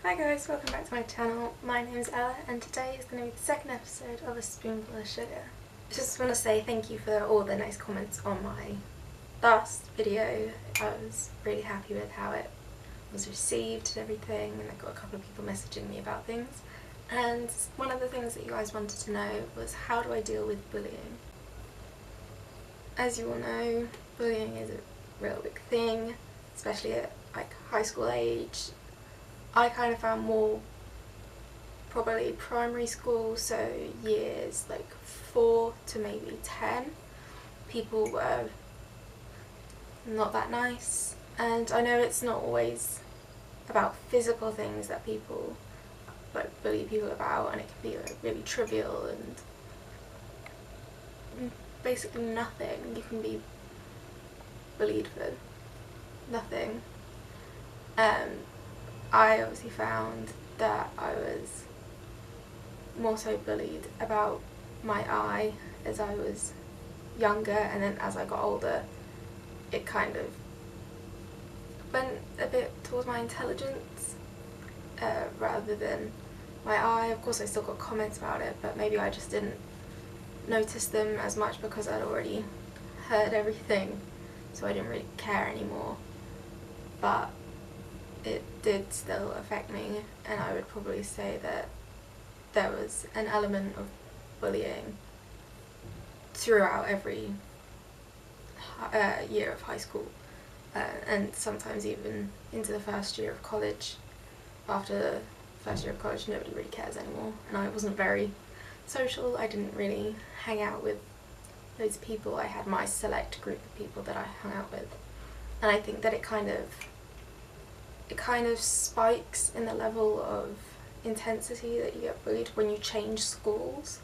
Hi guys, welcome back to my channel. My name is Ella and today is going to be the second episode of A Spoonful of Sugar. I just want to say thank you for all the nice comments on my last video. I was really happy with how it was received and everything, and I got a couple of people messaging me about things. And one of the things that you guys wanted to know was, how do I deal with bullying? As you all know, bullying is a real big thing, especially at like high school age. I kind of found more probably primary school, so years like 4 to maybe 10, people were not that nice. And I know it's not always about physical things that people like bully people about, and it can be like really trivial and basically nothing. You can be bullied for nothing. I obviously found that I was more so bullied about my eye as I was younger, and then as I got older it kind of went a bit towards my intelligence rather than my eye. Of course I still got comments about it, but maybe I just didn't notice them as much because I'd already heard everything, so I didn't really care anymore. But it did still affect me, and I would probably say that there was an element of bullying throughout every year of high school, and sometimes even into the first year of college. After the first year of college, nobody really cares anymore, and I wasn't very social. I didn't really hang out with loads of people. I had my select group of people that I hung out with, and I think that it kind of spikes in the level of intensity that you get bullied when you change schools.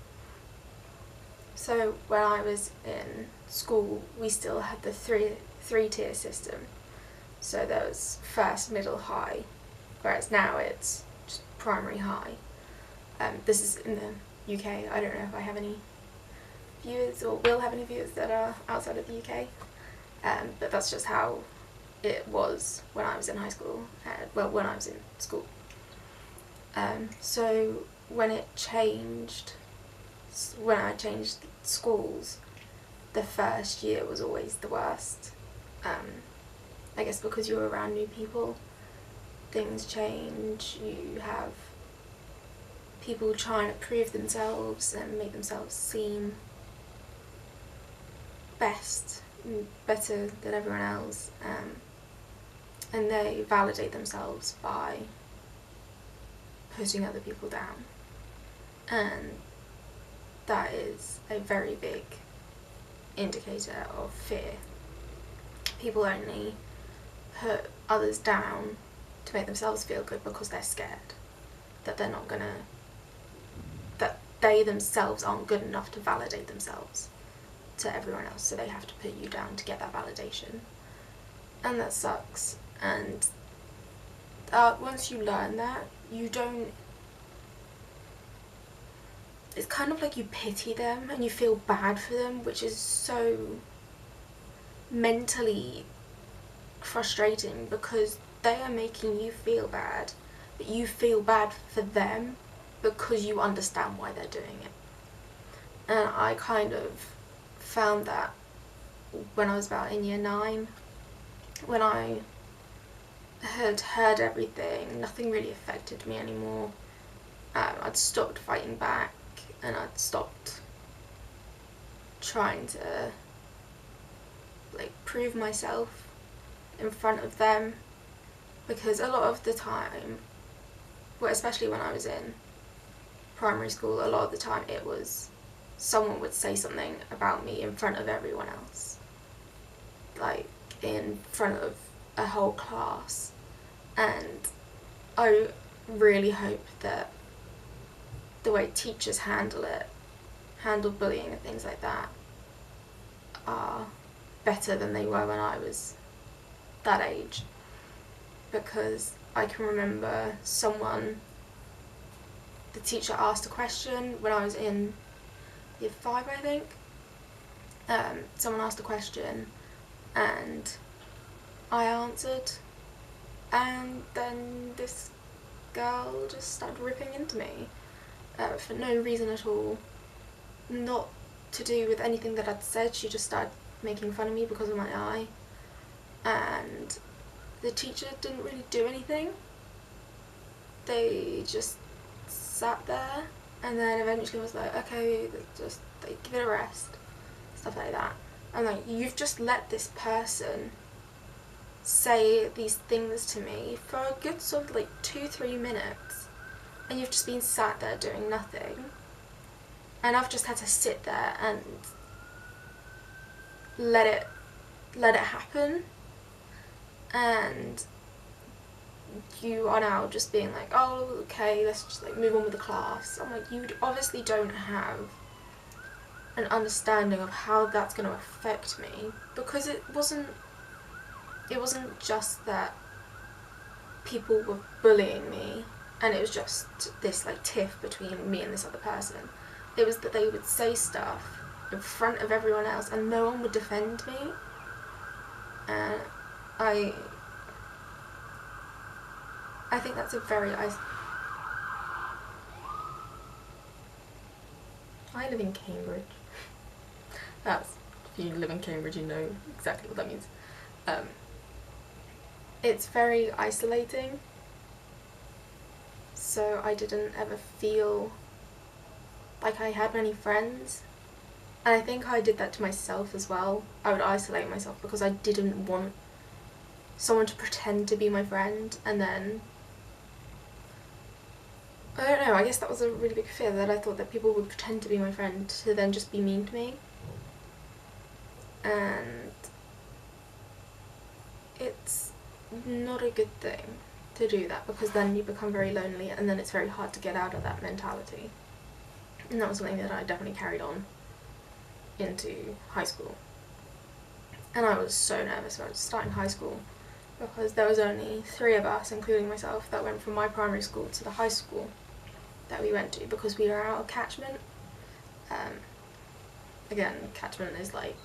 So when I was in school, we still had the three-tier system. So there was first, middle, high, whereas now it's just primary, high. This is in the UK. I don't know if I have any viewers or will have any viewers that are outside of the UK, but that's just how it was when I was in high school, when I was in school. So when I changed schools, the first year was always the worst. I guess because you're around new people, things change, you have people trying to prove themselves and make themselves seem better than everyone else, and they validate themselves by putting other people down, and that is a very big indicator of fear. People only put others down to make themselves feel good because they're scared that that they themselves aren't good enough to validate themselves to everyone else, so they have to put you down to get that validation, and that sucks. And once you learn that, it's kind of like you pity them and you feel bad for them, which is so mentally frustrating because they are making you feel bad, but you feel bad for them because you understand why they're doing it. And I kind of found that when I was about in year 9, when I had heard everything, nothing really affected me anymore. I'd stopped fighting back, and I'd stopped trying to like prove myself in front of them, because a lot of the time, well, especially when I was in primary school, a lot of the time it was someone would say something about me in front of everyone else, like in front of a whole class, and I really hope that the way teachers handle bullying and things like that, are better than they were when I was that age, because I can remember the teacher asked a question when I was in year 5, I think. Someone asked a question and I answered, and then this girl just started ripping into me for no reason at all. Not to do with anything that I'd said, she just started making fun of me because of my eye. And the teacher didn't really do anything. They just sat there and then eventually was like, okay, just like, give it a rest, stuff like that. I'm like, you've just let this person say these things to me for a good sort of like 2-3 minutes, and you've just been sat there doing nothing, and I've just had to sit there and let it happen, and you are now just being like, oh, okay, let's just like move on with the class. I'm like, you obviously don't have an understanding of how that's going to affect me, because it wasn't just that people were bullying me and it was just this like tiff between me and this other person. It was that they would say stuff in front of everyone else and no one would defend me, and I think that's a very I live in Cambridge. That's, if you live in Cambridge, you know exactly what that means. It's very isolating, so I didn't ever feel like I had many friends, and I think I did that to myself as well. I would isolate myself because I didn't want someone to pretend to be my friend, and then I don't know, I guess that was a really big fear, that I thought that people would pretend to be my friend to then just be mean to me. And it's not a good thing to do that, because then you become very lonely and then it's very hard to get out of that mentality. And that was something that I definitely carried on into high school. And I was so nervous about starting high school, because there was only 3 of us, including myself, that went from my primary school to the high school that we went to, because we were out of catchment. Again, catchment is like,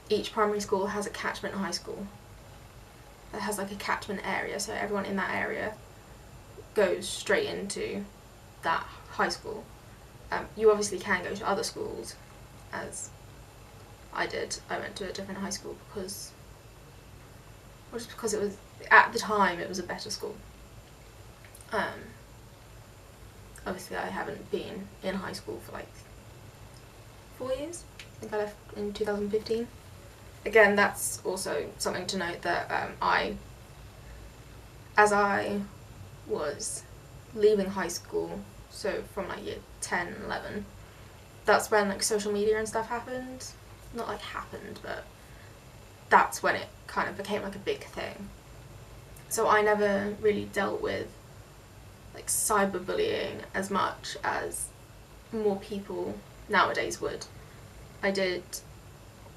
each primary school has a catchment high school that has like a catchment area, so everyone in that area goes straight into that high school. You obviously can go to other schools, as I did. I went to a different high school because it was, at the time, it was a better school. Obviously I haven't been in high school for like 4 years. I think I left in 2015. Again, that's also something to note, that as I was leaving high school, so from like year 10, 11, that's when like social media and stuff happened. Not like happened, but that's when it kind of became like a big thing. So I never really dealt with like cyberbullying as much as more people nowadays would. I did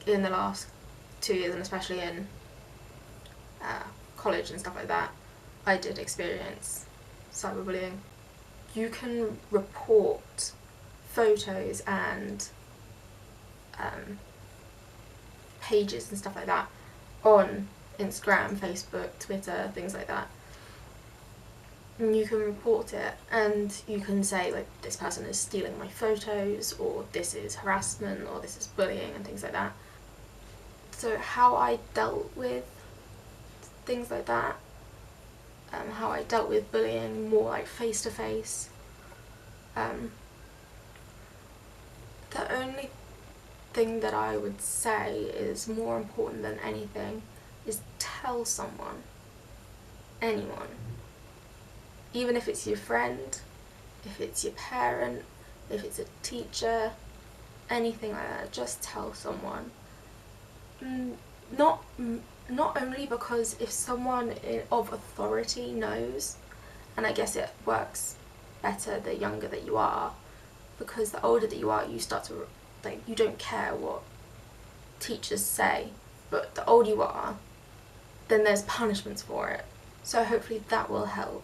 in the last 2 years, and especially in college and stuff like that, I did experience cyberbullying. You can report photos and pages and stuff like that on Instagram, Facebook, Twitter, things like that. And you can report it, and you can say like, this person is stealing my photos, or this is harassment, or this is bullying, and things like that. So how I dealt with things like that, how I dealt with bullying more like face to face, the only thing that I would say is more important than anything is tell someone, anyone. Even if it's your friend, if it's your parent, if it's a teacher, anything like that, just tell someone. Not only because if someone of authority knows, and I guess it works better the younger that you are, because the older that you are, you start to, like, you don't care what teachers say, but the older you are, then there's punishments for it. So hopefully that will help.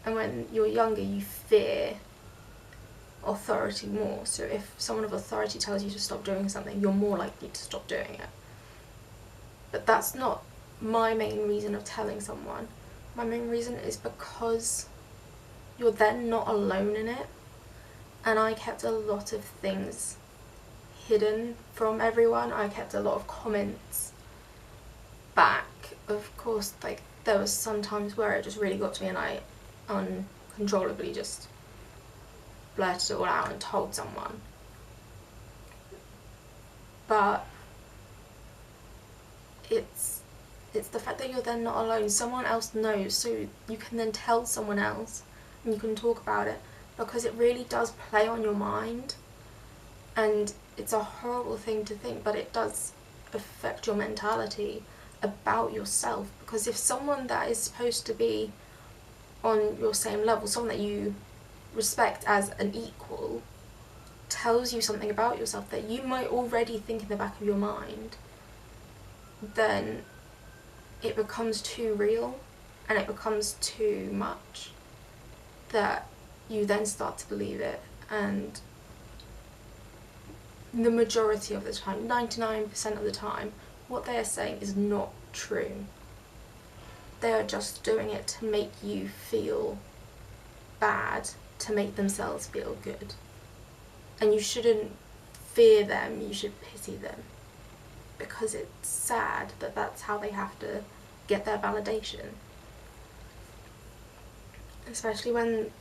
And when you're younger, you fear authority more. So if someone of authority tells you to stop doing something, you're more likely to stop doing it. But that's not my main reason of telling someone. My main reason is because you're then not alone in it. And I kept a lot of things hidden from everyone. I kept a lot of comments back. Of course, like, there was some times where it just really got to me and I uncontrollably just blurted it all out and told someone. But it's the fact that you're then not alone. Someone else knows, so you can then tell someone else and you can talk about it, because it really does play on your mind. And it's a horrible thing to think, but it does affect your mentality about yourself. Because if someone that is supposed to be on your same level, someone that you respect as an equal, tells you something about yourself that you might already think in the back of your mind, then it becomes too real and it becomes too much, that you then start to believe it. And the majority of the time, 99% of the time, what they are saying is not true. They are just doing it to make you feel bad, to make themselves feel good. And you shouldn't fear them, you should pity them, because it's sad that that's how they have to get their validation. Especially when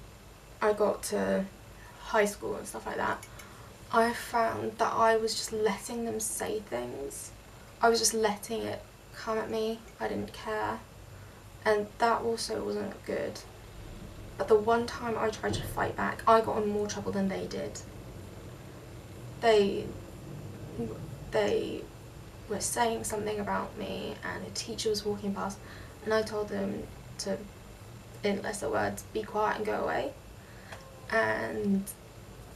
I got to high school and stuff like that, I found that I was just letting them say things. I was just letting it come at me. I didn't care. And that also wasn't good. But the one time I tried to fight back, I got in more trouble than they did. They were saying something about me and a teacher was walking past, and I told them to, in lesser words, be quiet and go away, and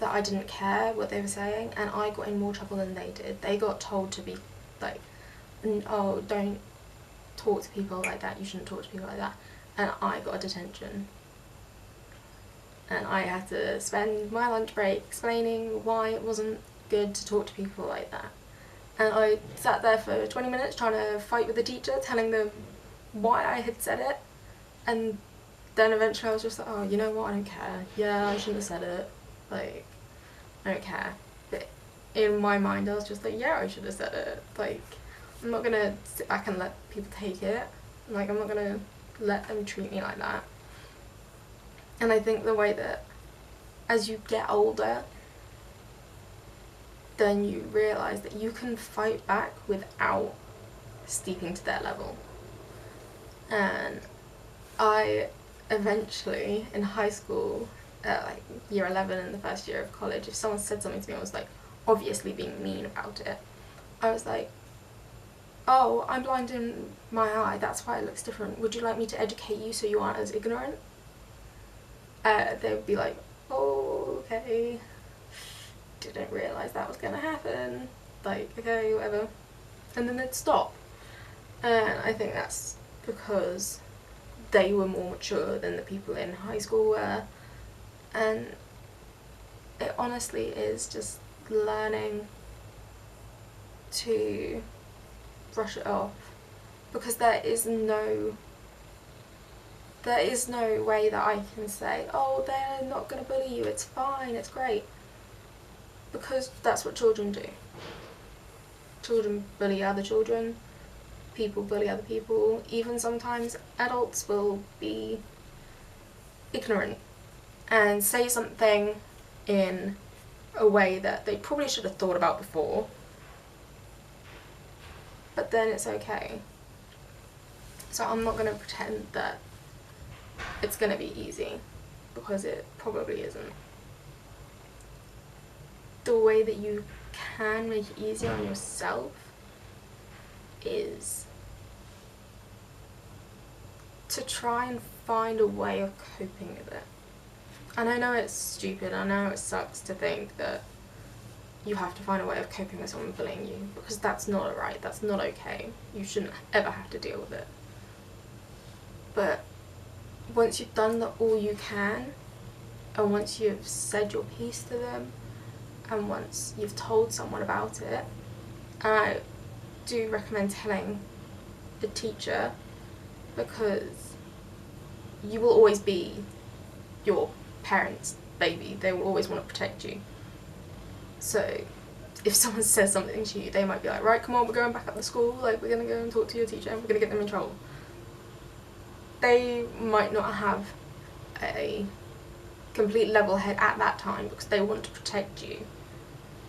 that I didn't care what they were saying, and I got in more trouble than they did. They got told to be like, oh, don't talk to people like that, you shouldn't talk to people like that, and I got a detention. And I had to spend my lunch break explaining why it wasn't good to talk to people like that. And I sat there for 20 minutes trying to fight with the teacher, telling them why I had said it. And then eventually I was just like, oh, you know what, I don't care. Yeah, I shouldn't have said it. Like, I don't care. But in my mind I was just like, yeah, I should have said it. Like, I'm not gonna sit back and let people take it. Like, I'm not gonna let them treat me like that. And I think the way that as you get older, then you realise that you can fight back without steeping to their level. And I eventually, in high school, like year 11 in the first year of college, if someone said something to me and was like obviously being mean about it, I was like, oh, I'm blind in my eye, that's why it looks different. Would you like me to educate you so you aren't as ignorant? They would be like, oh, okay. Didn't realise that was going to happen. Like, okay, whatever. And then they'd stop. And I think that's because they were more mature than the people in high school were. And it honestly is just learning to brush it off. Because there is no way that I can say, oh, they're not going to bully you, it's fine, it's great. Because that's what children do. Children bully other children, people bully other people, even sometimes adults will be ignorant and say something in a way that they probably should have thought about before, but then it's okay. So I'm not going to pretend that it's going to be easy, because it probably isn't. The way that you can make it easier on yourself is to try and find a way of coping with it. And I know it's stupid, I know it sucks to think that you have to find a way of coping with someone bullying you, because that's not right, that's not okay. You shouldn't ever have to deal with it. But once you've done all you can, and once you've said your piece to them, and once you've told someone about it, and I do recommend telling the teacher, because you will always be your parents' baby. They will always want to protect you. So if someone says something to you, they might be like, right, come on, we're going back up to school, like, we're going to go and talk to your teacher and we're going to get them in trouble. They might not have a complete level head at that time because they want to protect you.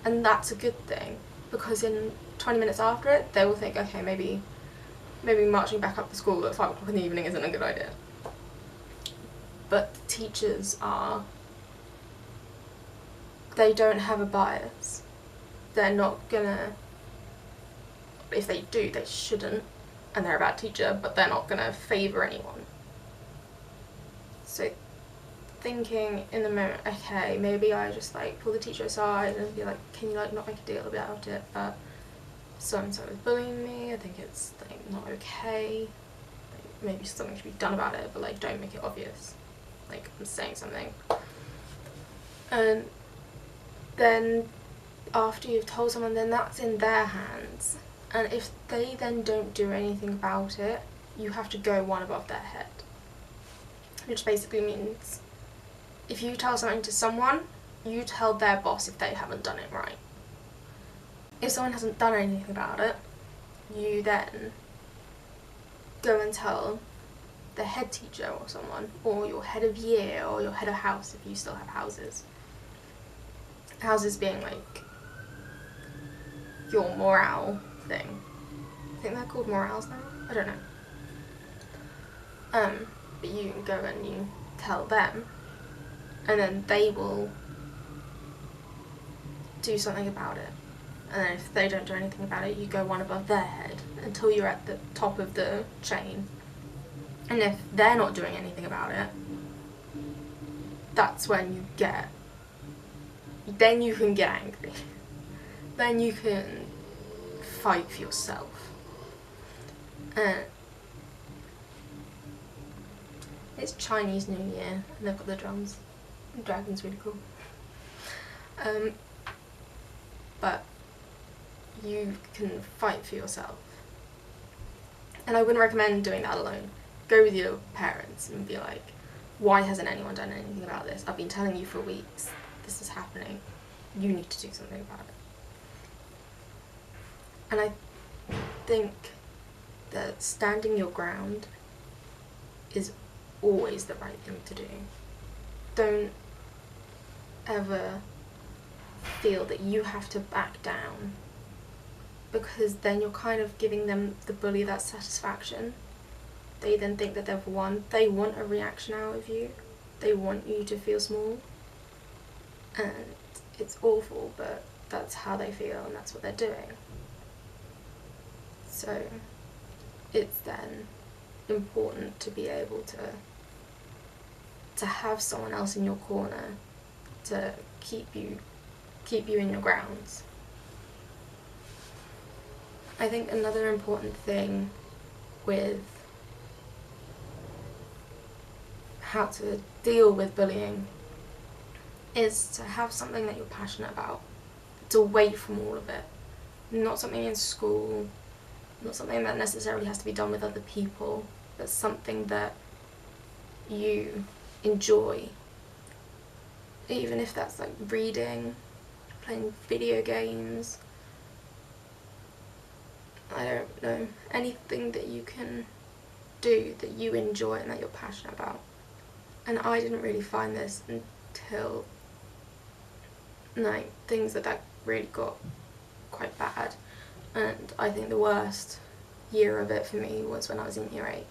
And that's a good thing, because in 20 minutes after it, they will think, okay, maybe marching back up to school at 5 o'clock in the evening isn't a good idea. But teachers they don't have a bias. They're not gonna, if they do, they shouldn't, and they're a bad teacher, but they're not gonna favour anyone. So thinking in the moment, okay, maybe I just like pull the teacher aside and be like, can you like not make a deal about it, but so-and-so is bullying me, I think it's like not okay, like, maybe something should be done about it, but like don't make it obvious, like I'm saying something. And then after you've told someone, then that's in their hands, and if they then don't do anything about it, you have to go one above their head, which basically means if you tell something to someone, you tell their boss if they haven't done it right. If someone hasn't done anything about it, you then go and tell the head teacher or someone, or your head of year, or your head of house if you still have houses. Houses being like your morale thing. I think they're called morales now? I don't know. But you go and you tell them, and then they will do something about it. And then if they don't do anything about it, you go one above their head until you're at the top of the chain. And if they're not doing anything about it, that's when then you can get angry. Then you can fight for yourself. It's Chinese New Year and they've got the drums. The dragon's really cool. But you can fight for yourself. And I wouldn't recommend doing that alone. Go with your parents and be like, why hasn't anyone done anything about this? I've been telling you for weeks, this is happening. You need to do something about it. And I think that standing your ground is always the right thing to do. Don't ever feel that you have to back down, because then you're kind of giving them, the bully, that satisfaction. They then think that they've won. They want a reaction out of you. They want you to feel small. And it's awful, but that's how they feel and that's what they're doing. So it's then important to be able to have someone else in your corner to keep you in your grounds. I think another important thing with how to deal with bullying is to have something that you're passionate about. It's away from all of it. Not something in school, not something that necessarily has to be done with other people, but something that you enjoy. Even if that's like reading, playing video games, I don't know, anything that you can do that you enjoy and that you're passionate about. And I didn't really find this until like things that really got quite bad, and I think the worst year of it for me was when I was in year 8,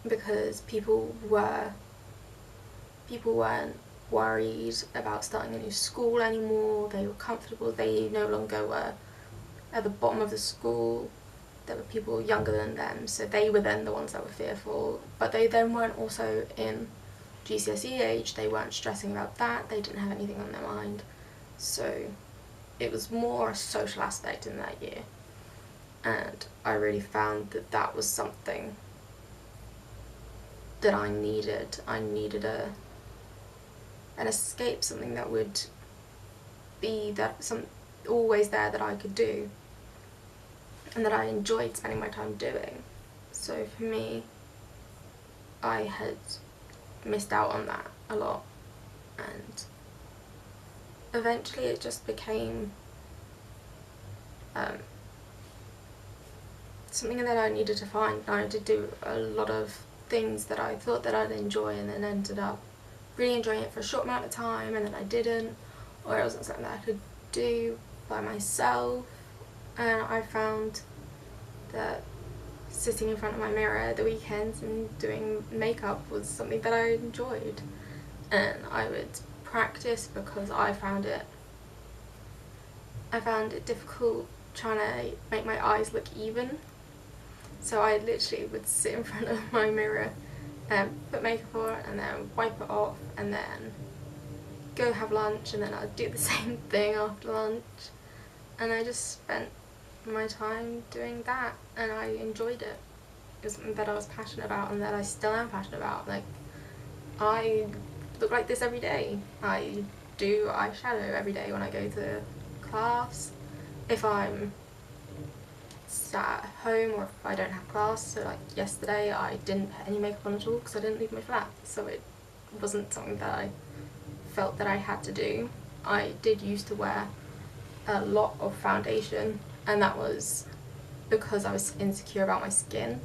because people weren't worried about starting a new school anymore. They were comfortable. They no longer were at the bottom of the school. There were people younger than them, so they were then the ones that were fearful, but they then weren't also in GCSE age. They weren't stressing about that. They didn't have anything on their mind, so it was more a social aspect in that year. And I really found that that was something that I needed. I needed an escape, something that would be always there that I could do and that I enjoyed spending my time doing. So for me, I had missed out on that a lot, and eventually it just became something that I needed to find. I did do a lot of things that I thought that I'd enjoy and then ended up really enjoying it for a short amount of time, and then I didn't, or it wasn't something that I could do by myself. And I found that sitting in front of my mirror at the weekends and doing makeup was something that I enjoyed, and I would practice because I found it difficult trying to make my eyes look even. So I literally would sit in front of my mirror and put makeup on and then wipe it off and then go have lunch, and then I'd do the same thing after lunch, and I just spent my time doing that, and I enjoyed it. It was something that I was passionate about and that I still am passionate about. Like, I look like this every day. I do eyeshadow every day when I go to class. If I'm sat at home or if I don't have class, so like yesterday I didn't put any makeup on at all because I didn't leave my flat, so it wasn't something that I felt that I had to do. I did used to wear a lot of foundation, and that was because I was insecure about my skin,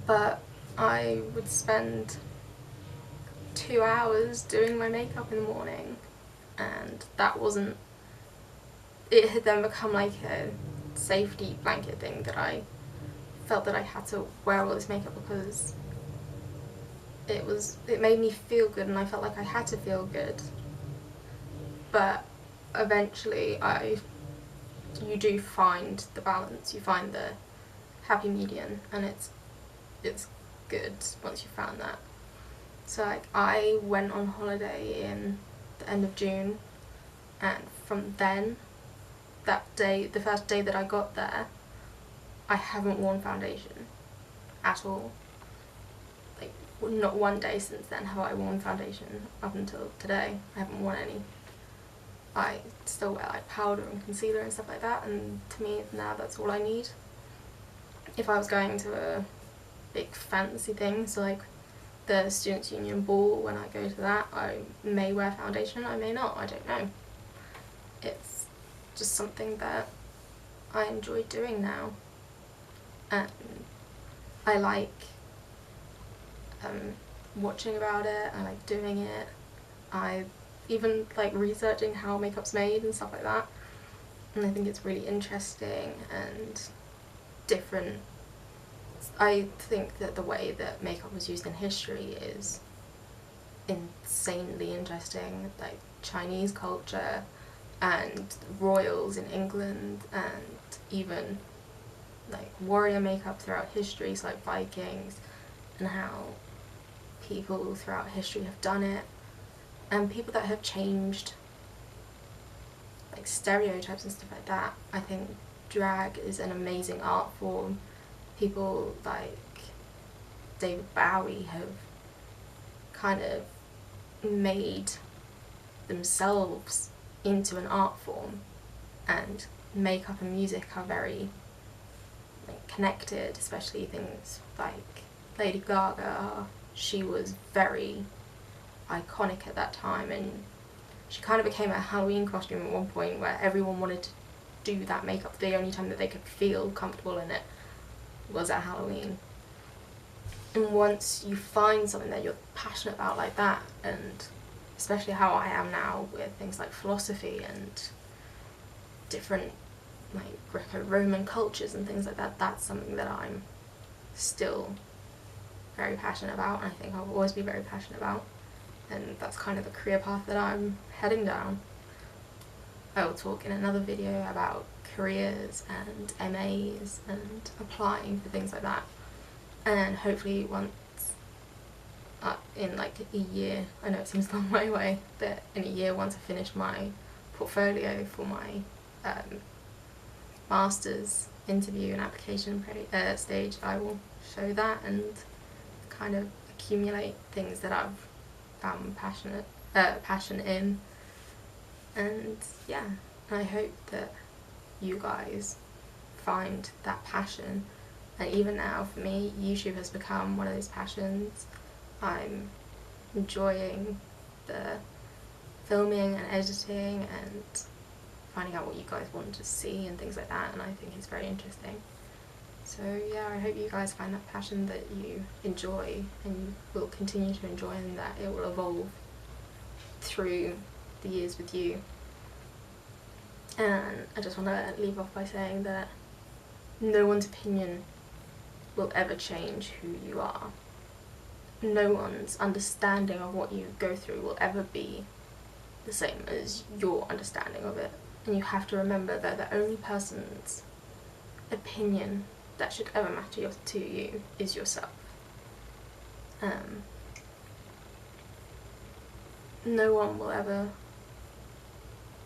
but I would spend 2 hours doing my makeup in the morning, and that wasn't, it had then become like a safety blanket thing that I felt that I had to wear all this makeup because it made me feel good, and I felt like I had to feel good. But eventually you do find the balance, you find the happy medium, and it's good once you found that. So like, I went on holiday in the end of June, and from then, that day, the first day that I got there, I haven't worn foundation at all. Like, not one day since then have I worn foundation up until today. I haven't worn any. I still wear like powder and concealer and stuff like that, and to me now that's all I need. If I was going to a big fancy thing, so like the Students' Union ball, when I go to that, I may wear foundation, I may not, I don't know. It's just something that I enjoy doing now, and I like watching about it, I like doing it, I even like researching how makeup's made and stuff like that, and I think it's really interesting and different. I think that the way that makeup was used in history is insanely interesting, like Chinese culture and royals in England, and even like warrior makeup throughout history, so like Vikings, and how people throughout history have done it, and people that have changed like stereotypes and stuff like that. I think drag is an amazing art form. People like David Bowie have kind of made themselves into an art form, and makeup and music are very like connected, especially things like Lady Gaga. She was very iconic at that time, and she kind of became a Halloween costume at one point where everyone wanted to do that makeup. The only time that they could feel comfortable in it was at Halloween. And once you find something that you're passionate about like that, and especially how I am now with things like philosophy and different like Greco-Roman cultures and things like that, that's something that I'm still very passionate about, and I think I'll always be very passionate about, and that's kind of the career path that I'm heading down. I will talk in another video about careers and MAs and applying for things like that, and hopefully once in like a year, I know it seems a long way away, but in a year, once I finish my portfolio for my master's interview and application stage, I will show that and kind of accumulate things that I've found passion in. And yeah, I hope that you guys find that passion. And even now for me, YouTube has become one of those passions. I'm enjoying the filming and editing and finding out what you guys want to see and things like that, and I think it's very interesting. So yeah, I hope you guys find that passion that you enjoy and will continue to enjoy, and that it will evolve through the years with you. And I just want to leave off by saying that no one's opinion will ever change who you are. No one's understanding of what you go through will ever be the same as your understanding of it. And you have to remember that the only person's opinion that should ever matter to you is yourself. No one will ever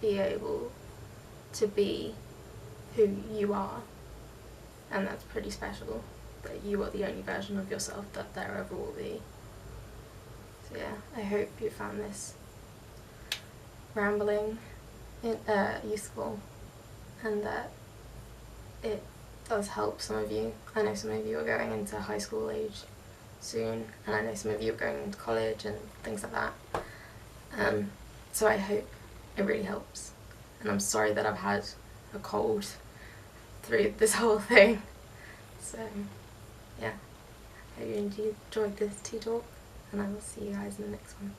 be able to be who you are, and that's pretty special, that you are the only version of yourself that there ever will be. So yeah, I hope you found this rambling useful, and that it does help some of you. I know some of you are going into high school age soon, and I know some of you are going into college and things like that. So I hope it really helps. And I'm sorry that I've had a cold through this whole thing. So yeah, I hope you enjoyed this tea talk, and I will see you guys in the next one.